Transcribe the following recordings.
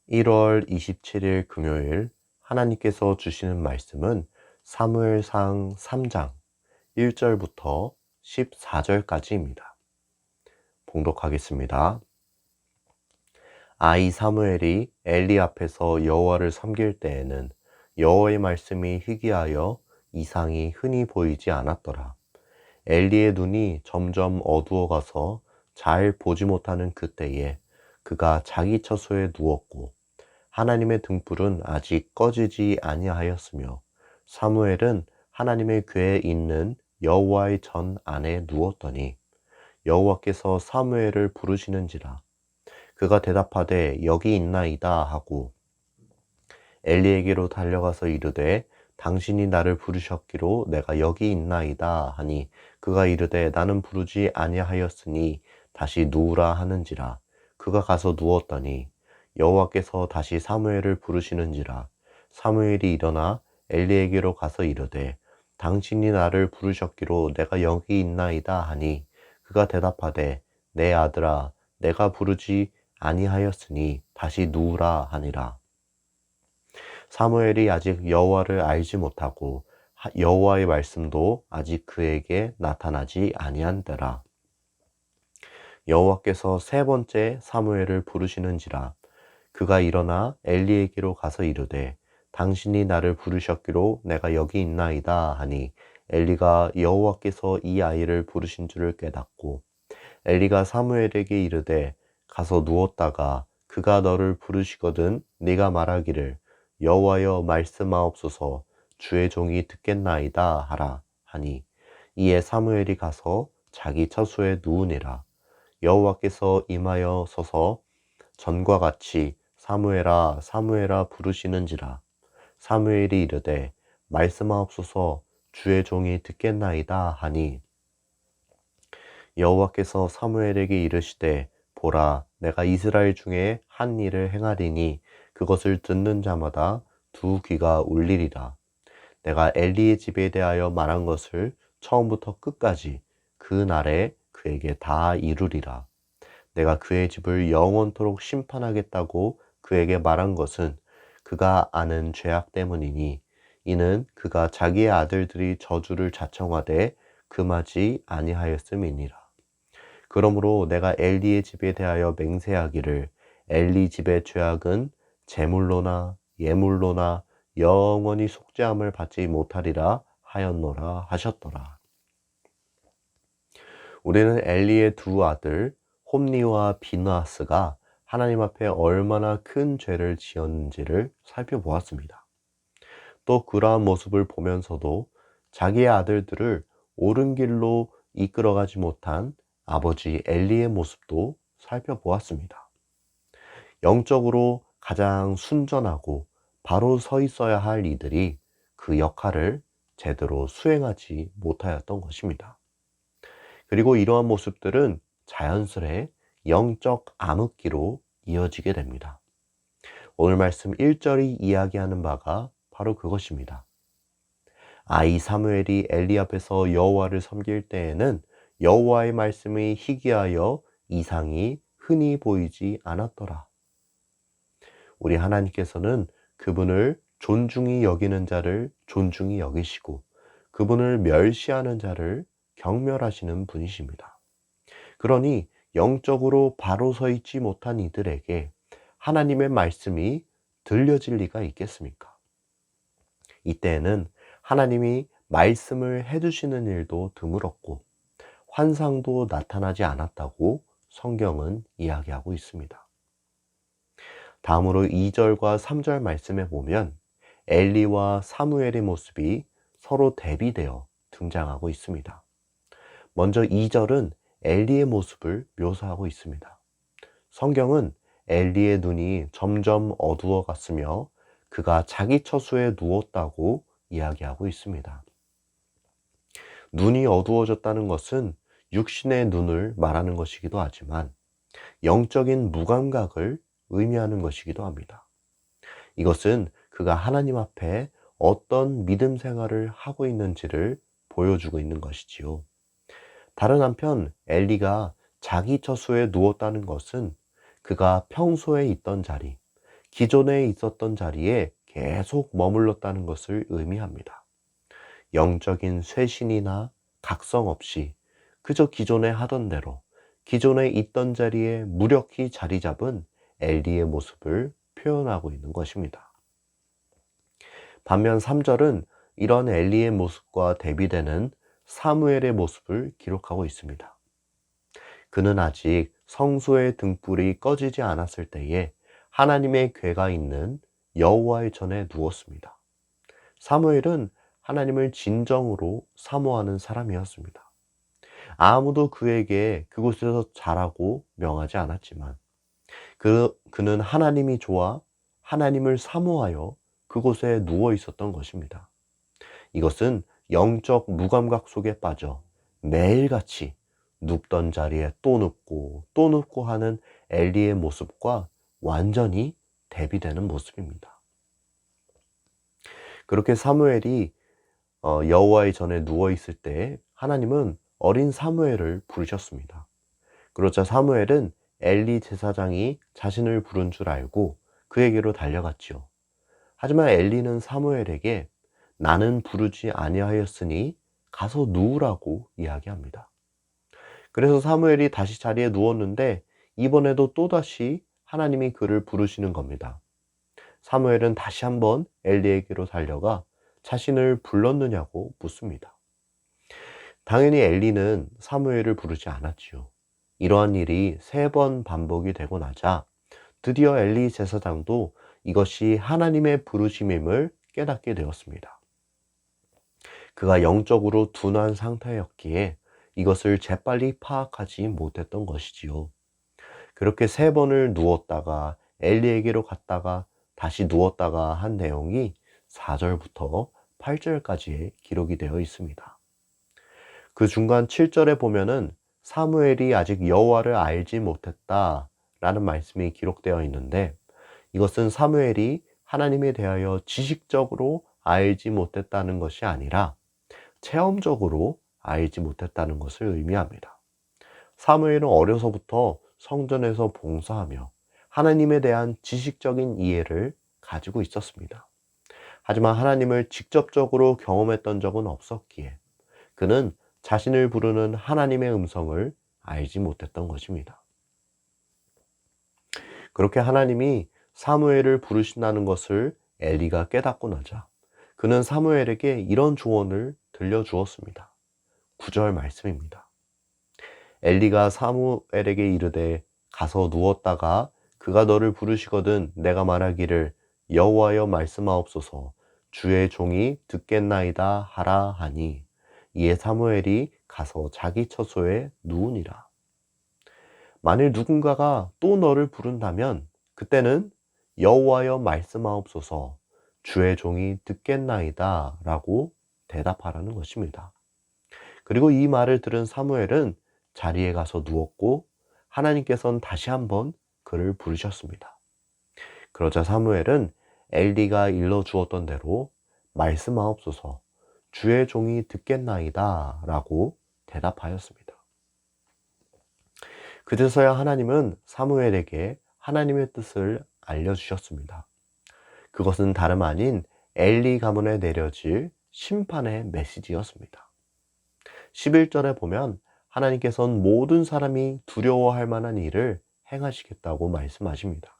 1월 27일 금요일 하나님께서 주시는 말씀은 사무엘상 3장 1절부터 14절까지입니다. 봉독하겠습니다. 아이 사무엘이 엘리 앞에서 여호와를 섬길 때에는 여호와의 말씀이 희귀하여 이상이 흔히 보이지 않았더라. 엘리의 눈이 점점 어두워가서 잘 보지 못하는 그때에 그가 자기 처소에 누웠고 하나님의 등불은 아직 꺼지지 아니하였으며 사무엘은 하나님의 궤에 있는 여호와의 전 안에 누웠더니 여호와께서 사무엘을 부르시는지라. 그가 대답하되 여기 있나이다 하고 엘리에게로 달려가서 이르되 당신이 나를 부르셨기로 내가 여기 있나이다 하니 그가 이르되 나는 부르지 아니하였으니 다시 누우라 하는지라. 그가 가서 누웠더니 여호와께서 다시 사무엘을 부르시는지라. 사무엘이 일어나 엘리에게로 가서 이르되 당신이 나를 부르셨기로 내가 여기 있나이다 하니 그가 대답하되 내 아들아 내가 부르지 아니하였으니 다시 누우라 하니라. 사무엘이 아직 여호와를 알지 못하고 여호와의 말씀도 아직 그에게 나타나지 아니한 때라. 여호와께서 세 번째 사무엘을 부르시는지라. 그가 일어나 엘리에게로 가서 이르되 당신이 나를 부르셨기로 내가 여기 있나이다 하니 엘리가 여호와께서 이 아이를 부르신 줄을 깨닫고 엘리가 사무엘에게 이르되 가서 누웠다가 그가 너를 부르시거든 네가 말하기를 여호와여 말씀하옵소서 주의 종이 듣겠나이다 하라 하니 이에 사무엘이 가서 자기 처소에 누우니라. 여호와께서 임하여 서서 전과 같이 사무엘아 사무엘아 부르시는지라. 사무엘이 이르되 말씀하옵소서 주의 종이 듣겠나이다 하니 여호와께서 사무엘에게 이르시되 보라 내가 이스라엘 중에 한 일을 행하리니 그것을 듣는 자마다 두 귀가 울리리라. 내가 엘리의 집에 대하여 말한 것을 처음부터 끝까지 그 날에 그에게 다 이루리라. 내가 그의 집을 영원토록 심판하겠다고 그에게 말한 것은 그가 아는 죄악 때문이니 이는 그가 자기의 아들들이 저주를 자청하되 금하지 아니하였음이니라. 그러므로 내가 엘리의 집에 대하여 맹세하기를 엘리 집의 죄악은 제물로나 예물로나 영원히 속죄함을 받지 못하리라 하였노라 하셨더라. 우리는 엘리의 두 아들 홈니와 비느하스가 하나님 앞에 얼마나 큰 죄를 지었는지를 살펴보았습니다. 또 그러한 모습을 보면서도 자기의 아들들을 옳은 길로 이끌어가지 못한 아버지 엘리의 모습도 살펴보았습니다. 영적으로 가장 순전하고 바로 서 있어야 할 이들이 그 역할을 제대로 수행하지 못하였던 것입니다. 그리고 이러한 모습들은 자연스레 영적 암흑기로 이어지게 됩니다. 오늘 말씀 1절이 이야기하는 바가 바로 그것입니다. 아이 사무엘이 엘리 앞에서 여호와를 섬길 때에는 여호와의 말씀이 희귀하여 이상이 흔히 보이지 않았더라. 우리 하나님께서는 그분을 존중히 여기는 자를 존중히 여기시고 그분을 멸시하는 자를 경멸하시는 분이십니다. 그러니 영적으로 바로 서 있지 못한 이들에게 하나님의 말씀이 들려질 리가 있겠습니까? 이때에는 하나님이 말씀을 해주시는 일도 드물었고 환상도 나타나지 않았다고 성경은 이야기하고 있습니다. 다음으로 2절과 3절 말씀에 보면 엘리와 사무엘의 모습이 서로 대비되어 등장하고 있습니다. 먼저 2절은 엘리의 모습을 묘사하고 있습니다. 성경은 엘리의 눈이 점점 어두워 갔으며 그가 자기 처소에 누웠다고 이야기하고 있습니다. 눈이 어두워졌다는 것은 육신의 눈을 말하는 것이기도 하지만 영적인 무감각을 의미하는 것이기도 합니다. 이것은 그가 하나님 앞에 어떤 믿음 생활을 하고 있는지를 보여주고 있는 것이지요. 다른 한편 엘리가 자기 처소에 누웠다는 것은 그가 평소에 있던 자리, 기존에 있었던 자리에 계속 머물렀다는 것을 의미합니다. 영적인 쇄신이나 각성 없이 그저 기존에 하던 대로 기존에 있던 자리에 무력히 자리 잡은 엘리의 모습을 표현하고 있는 것입니다. 반면 3절은 이런 엘리의 모습과 대비되는 사무엘의 모습을 기록하고 있습니다. 그는 아직 성소의 등불이 꺼지지 않았을 때에 하나님의 궤가 있는 여호와의 전에 누웠습니다. 사무엘은 하나님을 진정으로 사모하는 사람이었습니다. 아무도 그에게 그곳에서 자라고 명하지 않았지만 그는 하나님이 좋아 하나님을 사모하여 그곳에 누워 있었던 것입니다. 이것은 영적 무감각 속에 빠져 매일같이 눕던 자리에 또 눕고 또 눕고 하는 엘리의 모습과 완전히 대비되는 모습입니다. 그렇게 사무엘이 여호와의 전에 누워 있을 때 하나님은 어린 사무엘을 부르셨습니다. 그러자 사무엘은 엘리 제사장이 자신을 부른 줄 알고 그에게로 달려갔지요. 하지만 엘리는 사무엘에게 나는 부르지 아니하였으니 가서 누우라고 이야기합니다. 그래서 사무엘이 다시 자리에 누웠는데 이번에도 또다시 하나님이 그를 부르시는 겁니다. 사무엘은 다시 한번 엘리에게로 달려가 자신을 불렀느냐고 묻습니다. 당연히 엘리는 사무엘을 부르지 않았지요. 이러한 일이 3번 반복이 되고 나자 드디어 엘리 제사장도 이것이 하나님의 부르심임을 깨닫게 되었습니다. 그가 영적으로 둔한 상태였기에 이것을 재빨리 파악하지 못했던 것이지요. 그렇게 3번을 누웠다가 엘리에게로 갔다가 다시 누웠다가 한 내용이 4절부터 8절까지의 기록이 되어 있습니다. 그 중간 7절에 보면은 사무엘이 아직 여호와를 알지 못했다 라는 말씀이 기록되어 있는데 이것은 사무엘이 하나님에 대하여 지식적으로 알지 못했다는 것이 아니라 체험적으로 알지 못했다는 것을 의미합니다. 사무엘은 어려서부터 성전에서 봉사하며 하나님에 대한 지식적인 이해를 가지고 있었습니다. 하지만 하나님을 직접적으로 경험했던 적은 없었기에 그는 자신을 부르는 하나님의 음성을 알지 못했던 것입니다. 그렇게 하나님이 사무엘을 부르신다는 것을 엘리가 깨닫고 나자 그는 사무엘에게 이런 조언을 들려주었습니다. 9절 말씀입니다. 엘리가 사무엘에게 이르되 가서 누웠다가 그가 너를 부르시거든 내가 말하기를 여호와여 말씀하옵소서 주의 종이 듣겠나이다 하라 하니 이에 사무엘이 가서 자기 처소에 누우니라. 만일 누군가가 또 너를 부른다면 그때는 여호와여 말씀하옵소서 주의 종이 듣겠나이다 라고 대답하라는 것입니다. 그리고 이 말을 들은 사무엘은 자리에 가서 누웠고 하나님께서는 다시 한번 그를 부르셨습니다. 그러자 사무엘은 엘리가 일러주었던 대로 말씀하옵소서 주의 종이 듣겠나이다 라고 대답하였습니다. 그제서야 하나님은 사무엘에게 하나님의 뜻을 알려주셨습니다. 그것은 다름 아닌 엘리 가문에 내려질 심판의 메시지였습니다. 11절에 보면 하나님께서는 모든 사람이 두려워할 만한 일을 행하시겠다고 말씀하십니다.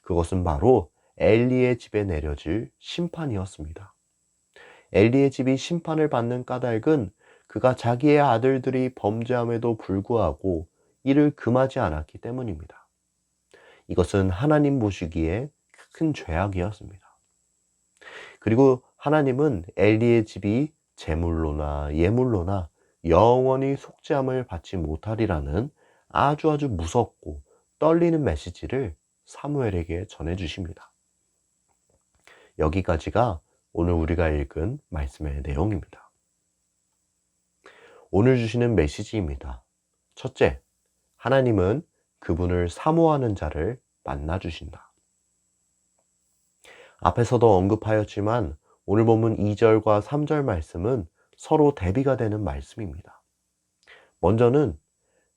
그것은 바로 엘리의 집에 내려질 심판이었습니다. 엘리의 집이 심판을 받는 까닭은 그가 자기의 아들들이 범죄함에도 불구하고 이를 금하지 않았기 때문입니다. 이것은 하나님 보시기에 큰 죄악이었습니다. 그리고 하나님은 엘리의 집이 제물로나 예물로나 영원히 속죄함을 받지 못하리라는 아주 무섭고 떨리는 메시지를 사무엘에게 전해주십니다. 여기까지가 오늘 우리가 읽은 말씀의 내용입니다. 오늘 주시는 메시지입니다. 첫째, 하나님은 그분을 사모하는 자를 만나주신다. 앞에서도 언급하였지만 오늘 본문 2절과 3절 말씀은 서로 대비가 되는 말씀입니다. 먼저는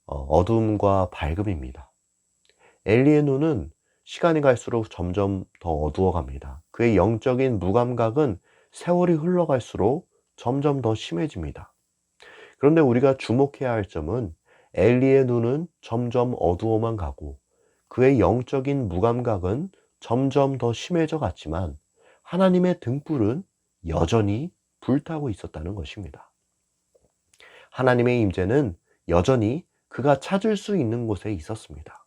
어둠과 밝음입니다. 엘리의 눈은 시간이 갈수록 점점 더 어두워 갑니다. 그의 영적인 무감각은 세월이 흘러갈수록 점점 더 심해집니다. 그런데 우리가 주목해야 할 점은 엘리의 눈은 점점 어두워만 가고 그의 영적인 무감각은 점점 더 심해져 갔지만 하나님의 등불은 여전히 불타고 있었다는 것입니다. 하나님의 임재는 여전히 그가 찾을 수 있는 곳에 있었습니다.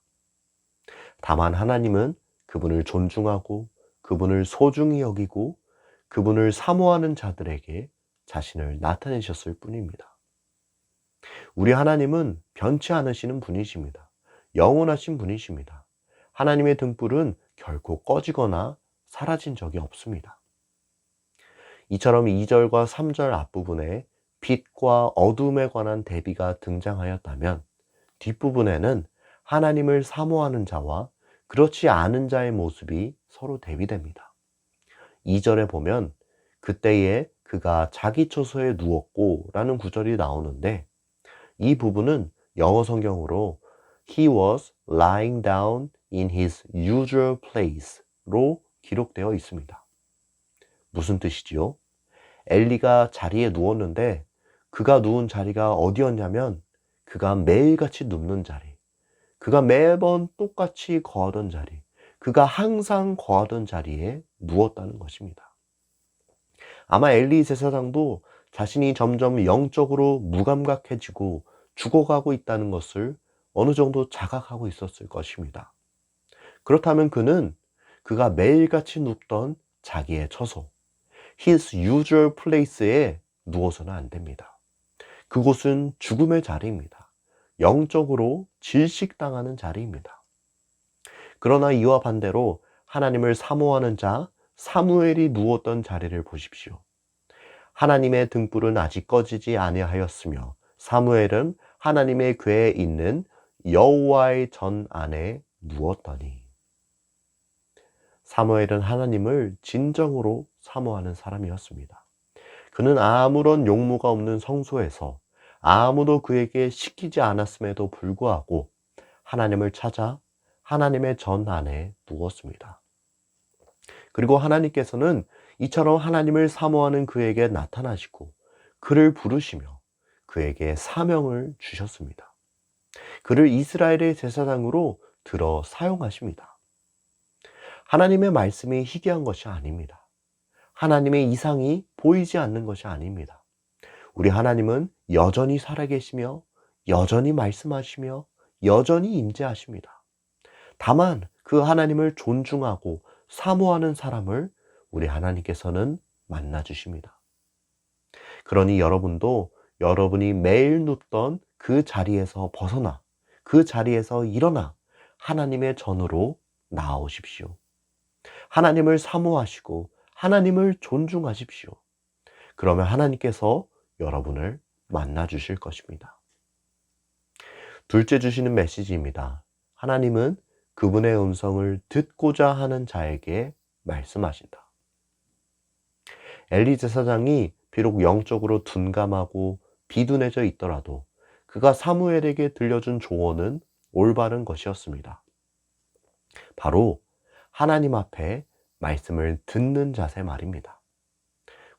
다만 하나님은 그분을 존중하고 그분을 소중히 여기고 그분을 사모하는 자들에게 자신을 나타내셨을 뿐입니다. 우리 하나님은 변치 않으시는 분이십니다. 영원하신 분이십니다. 하나님의 등불은 결코 꺼지거나 사라진 적이 없습니다. 이처럼 2절과 3절 앞부분에 빛과 어둠에 관한 대비가 등장하였다면 뒷부분에는 하나님을 사모하는 자와 그렇지 않은 자의 모습이 서로 대비됩니다. 2절에 보면 그때에 그가 자기 처소에 누웠고 라는 구절이 나오는데 이 부분은 영어 성경으로 He was lying down in his usual place로 기록되어 있습니다. 무슨 뜻이지요? 엘리가 자리에 누웠는데 그가 누운 자리가 어디였냐면 그가 매일같이 눕는 자리, 그가 매번 똑같이 거하던 자리, 그가 항상 거하던 자리에 누웠다는 것입니다. 아마 엘리 제사장도 자신이 점점 영적으로 무감각해지고 죽어가고 있다는 것을 어느 정도 자각하고 있었을 것입니다. 그렇다면 그가 매일같이 눕던 자기의 처소, his usual place에 누워서는 안 됩니다. 그곳은 죽음의 자리입니다. 영적으로 질식당하는 자리입니다. 그러나 이와 반대로 하나님을 사모하는 자 사무엘이 누웠던 자리를 보십시오. 하나님의 등불은 아직 꺼지지 아니하였으며 사무엘은 하나님의 궤에 있는 여호와의 전 안에 누웠더니. 사무엘은 하나님을 진정으로 사모하는 사람이었습니다. 그는 아무런 용무가 없는 성소에서 아무도 그에게 시키지 않았음에도 불구하고 하나님을 찾아 하나님의 전 안에 누웠습니다. 그리고 하나님께서는 이처럼 하나님을 사모하는 그에게 나타나시고 그를 부르시며 그에게 사명을 주셨습니다. 그를 이스라엘의 제사장으로 들어 사용하십니다. 하나님의 말씀이 희귀한 것이 아닙니다. 하나님의 이상이 보이지 않는 것이 아닙니다. 우리 하나님은 여전히 살아계시며 여전히 말씀하시며 여전히 임재하십니다. 다만 그 하나님을 존중하고 사모하는 사람을 우리 하나님께서는 만나 주십니다. 그러니 여러분도 여러분이 매일 눕던 그 자리에서 벗어나 그 자리에서 일어나 하나님의 전으로 나아오십시오. 하나님을 사모하시고 하나님을 존중하십시오. 그러면 하나님께서 여러분을 만나 주실 것입니다. 둘째 주시는 메시지입니다. 하나님은 그분의 음성을 듣고자 하는 자에게 말씀하신다. 엘리 제사장이 비록 영적으로 둔감하고 비둔해져 있더라도 그가 사무엘에게 들려준 조언은 올바른 것이었습니다. 바로 하나님 앞에 말씀을 듣는 자세 말입니다.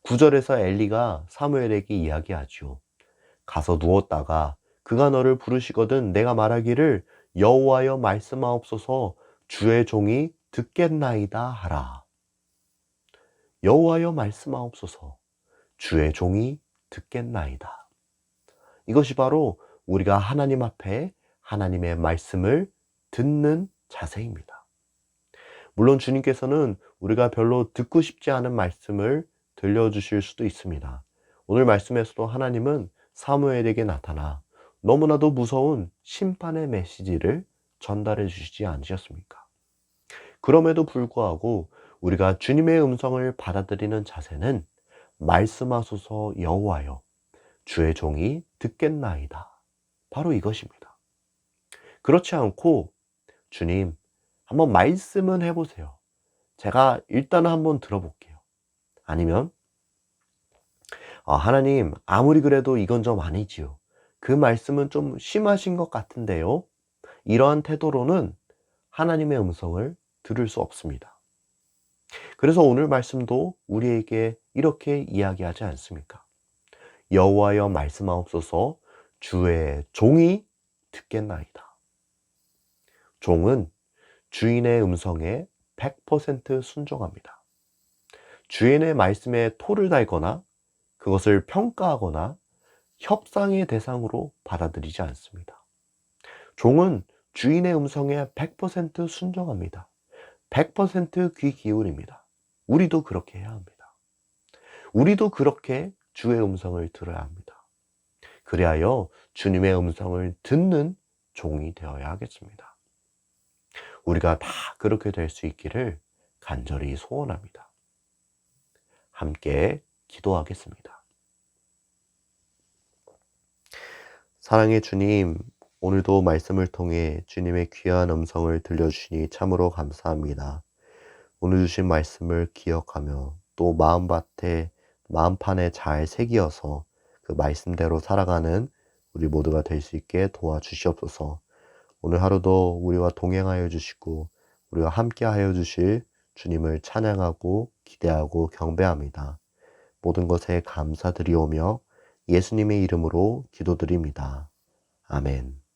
9절에서 엘리가 사무엘에게 이야기하죠. 가서 누웠다가 그가 너를 부르시거든 내가 말하기를 여호와여 말씀하옵소서 주의 종이 듣겠나이다 하라. 여호와여 말씀하옵소서 주의 종이 듣겠나이다. 이것이 바로 우리가 하나님 앞에 하나님의 말씀을 듣는 자세입니다. 물론 주님께서는 우리가 별로 듣고 싶지 않은 말씀을 들려주실 수도 있습니다. 오늘 말씀에서도 하나님은 사무엘에게 나타나 너무나도 무서운 심판의 메시지를 전달해 주시지 않으셨습니까? 그럼에도 불구하고 우리가 주님의 음성을 받아들이는 자세는 말씀하소서 여호와여 주의 종이 듣겠나이다. 바로 이것입니다. 그렇지 않고 주님 한번 말씀은 해보세요. 제가 일단은 한번 들어볼게요. 아니면 하나님 아무리 그래도 이건 좀 아니지요. 그 말씀은 좀 심하신 것 같은데요. 이러한 태도로는 하나님의 음성을 들을 수 없습니다. 그래서 오늘 말씀도 우리에게 이렇게 이야기하지 않습니까? 여호와여 말씀하옵소서 주의 종이 듣겠나이다. 종은 주인의 음성에 100% 순종합니다. 주인의 말씀에 토를 달거나 그것을 평가하거나 협상의 대상으로 받아들이지 않습니다. 종은 주인의 음성에 100% 순종합니다. 100% 귀 기울입니다. 우리도 그렇게 해야 합니다. 우리도 그렇게 주의 음성을 들어야 합니다. 그리하여 주님의 음성을 듣는 종이 되어야 하겠습니다. 우리가 다 그렇게 될 수 있기를 간절히 소원합니다. 함께 기도하겠습니다. 사랑의 주님, 오늘도 말씀을 통해 주님의 귀한 음성을 들려주시니 참으로 감사합니다. 오늘 주신 말씀을 기억하며 또 마음판에 잘 새기어서 그 말씀대로 살아가는 우리 모두가 될 수 있게 도와주시옵소서. 오늘 하루도 우리와 동행하여 주시고 우리와 함께하여 주실 주님을 찬양하고 기대하고 경배합니다. 모든 것에 감사드리오며 예수님의 이름으로 기도드립니다. 아멘.